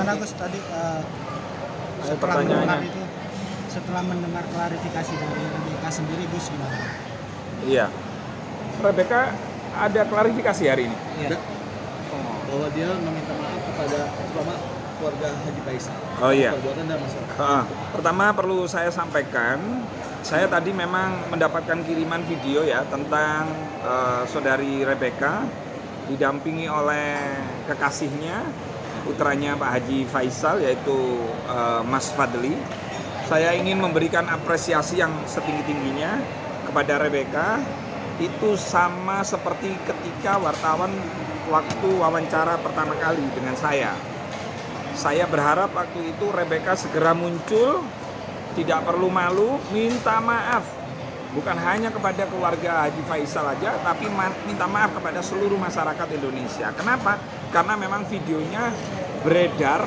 gimana Gus tadi pertanyaannya. setelah mendengar klarifikasi dari Rebecca sendiri, Gus gimana? Iya. Rebecca ada klarifikasi hari ini. Iya. Bahwa dia meminta maaf kepada terutama keluarga Haji Faisal. Oh iya. Perbuatan dan masalah. Pertama perlu saya sampaikan, saya tadi memang mendapatkan kiriman video ya tentang saudari Rebecca didampingi oleh kekasihnya, putranya Pak Haji Faisal yaitu Mas Fadli. Saya ingin memberikan apresiasi yang setinggi-tingginya kepada Rebecca. Itu sama seperti ketika wartawan waktu wawancara pertama kali dengan saya. Saya berharap waktu itu Rebecca segera muncul, tidak perlu malu, minta maaf. Bukan hanya kepada keluarga Haji Faisal aja, tapi minta maaf kepada seluruh masyarakat Indonesia. Kenapa? Karena memang videonya beredar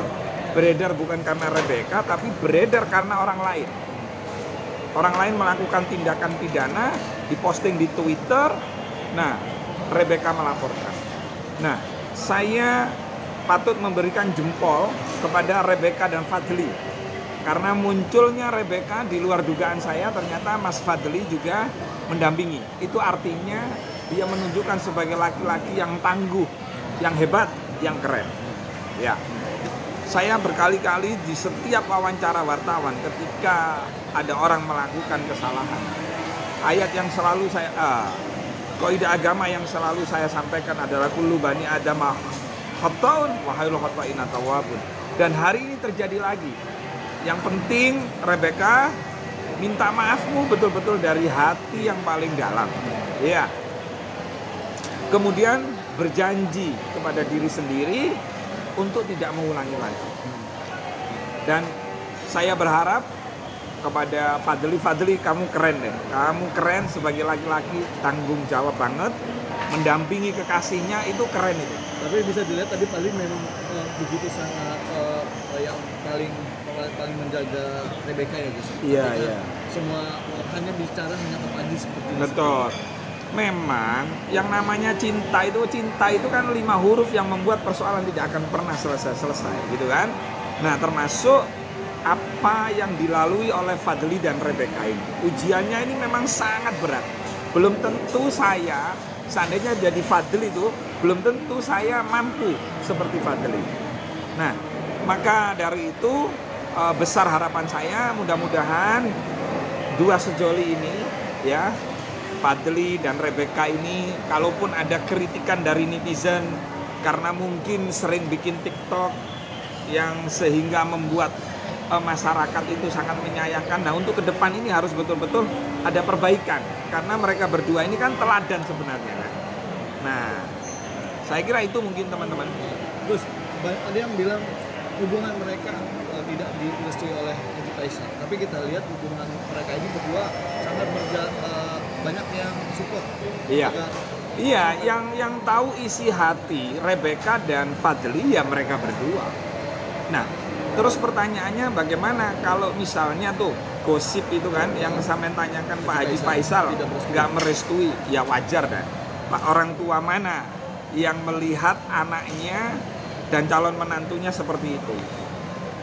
bukan karena Rebecca, tapi beredar karena orang lain. Orang lain melakukan tindakan pidana, diposting di Twitter. Nah, Rebecca melaporkan. Nah, saya patut memberikan jempol kepada Rebecca dan Fadli. Karena munculnya Rebecca di luar dugaan saya, ternyata Mas Fadli juga mendampingi. Itu artinya dia menunjukkan sebagai laki-laki yang tangguh, yang hebat, yang keren. Ya. Saya berkali-kali di setiap wawancara wartawan ketika ada orang melakukan kesalahan, ayat yang selalu kaidah agama yang selalu saya sampaikan adalah kullu bani adamah khata'un wa khairul khata'ina tawwabun. Dan hari ini terjadi lagi. Yang penting Rebecca minta maafmu betul-betul dari hati yang paling dalam. Ya. Kemudian berjanji kepada diri sendiri untuk tidak mengulangi lagi. Dan saya berharap kepada Fadli, kamu keren deh. Kamu keren sebagai laki-laki, tanggung jawab banget, mendampingi kekasihnya, itu keren itu. Tapi bisa dilihat tadi paling memang begitu sangat yang paling menjaga Rebecca ya Gus. Iya. Semua hanya bicara hanya ke Haji seperti itu. Betul. Memang yang namanya cinta itu kan 5 huruf yang membuat persoalan tidak akan pernah selesai gitu kan. Nah, termasuk apa yang dilalui oleh Fadli dan Rebecca ini. Ujiannya ini memang sangat berat. Belum tentu saya, seandainya jadi Fadli itu, belum tentu saya mampu seperti Fadli. Nah, maka dari itu besar harapan saya, mudah-mudahan dua sejoli ini ya, Fadli dan Rebecca ini, kalaupun ada kritikan dari netizen karena mungkin sering bikin TikTok yang sehingga membuat masyarakat itu sangat menyayangkan. Nah, untuk ke depan ini harus betul-betul ada perbaikan karena mereka berdua ini kan teladan sebenarnya kan. Nah, saya kira itu mungkin teman-teman. Terus ada yang bilang hubungan mereka tidak direstui oleh Haji Faisal, tapi kita lihat hubungan mereka ini berdua sangat banyak yang support. Iya. Iya, yang tahu isi hati Rebecca dan Fadli ya mereka berdua. Nah, terus pertanyaannya bagaimana kalau misalnya tuh gosip itu kan yang sampai tanyakan Pak Haji Faisal nggak merestui, ya wajar kan. Pak, orang tua mana yang melihat anaknya dan calon menantunya seperti itu.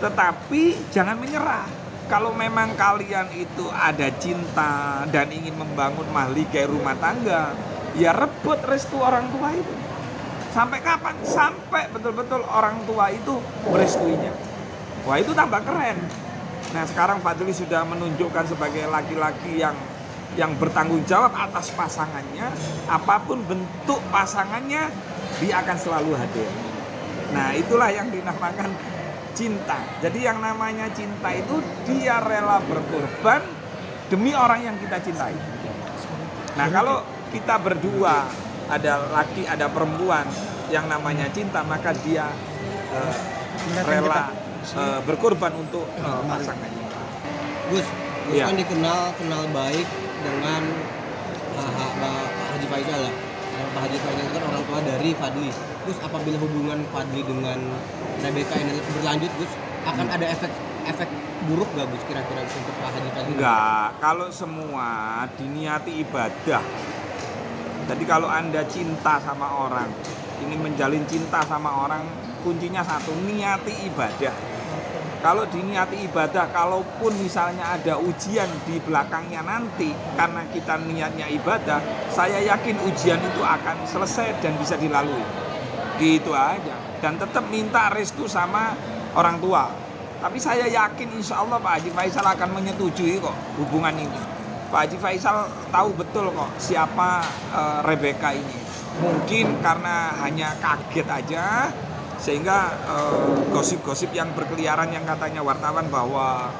Tetapi jangan menyerah. Kalau memang kalian itu ada cinta dan ingin membangun mahligai rumah tangga, ya rebut restu orang tua itu. Sampai kapan? Sampai betul-betul orang tua itu merestuinya. Wah, itu tambah keren. Nah, sekarang Fadli sudah menunjukkan sebagai laki-laki yang bertanggung jawab atas pasangannya. Apapun bentuk pasangannya, dia akan selalu hadir. Nah, itulah yang dinamakan cinta. Jadi yang namanya cinta itu dia rela berkorban demi orang yang kita cintai. Nah, kalau kita berdua, ada laki, ada perempuan yang namanya cinta, maka dia rela berkorban untuk pasangannya. Gus Iya. kan kenal baik dengan Pak Haji Faisal ya. Pak Haji Faisal itu kan orang tua dari Fadli. Gus, apabila hubungan Fadli dengan Rebecca ini berlanjut, Gus, akan ada efek buruk gak Gus kira-kira untuk Pak Haji Faisal? Enggak, kalau semua diniati ibadah. Jadi kalau Anda cinta sama orang, ingin menjalin cinta sama orang, kuncinya satu, niati ibadah. Kalau diniati ibadah, kalaupun misalnya ada ujian di belakangnya nanti, karena kita niatnya ibadah, saya yakin ujian itu akan selesai dan bisa dilalui. Gitu aja. Dan tetap minta restu sama orang tua. Tapi saya yakin insya Allah Pak Haji Faisal akan menyetujui kok hubungan ini. Pak Haji Faisal tahu betul kok siapa Rebecca ini. Mungkin karena hanya kaget aja, sehingga gosip-gosip yang berkeliaran yang katanya wartawan bahwa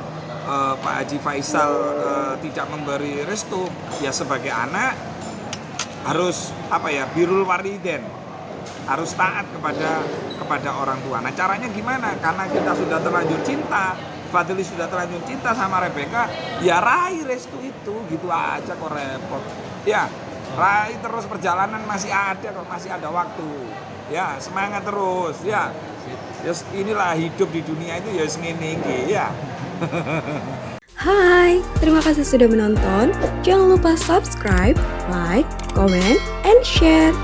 Pak Haji Faisal tidak memberi restu, ya sebagai anak harus birrul waliden, harus taat kepada orang tua. Nah caranya gimana? Karena kita sudah terlanjur cinta, Fadli sudah terlanjur cinta sama Rebecca, ya raih restu itu, gitu aja kok repot. Ya raih terus, perjalanan masih ada kok, masih ada waktu. Ya semangat terus ya. Yes, inilah hidup di dunia itu ya ngene iki ya. Hai, terima kasih sudah menonton. Jangan lupa subscribe, like, comment, and share.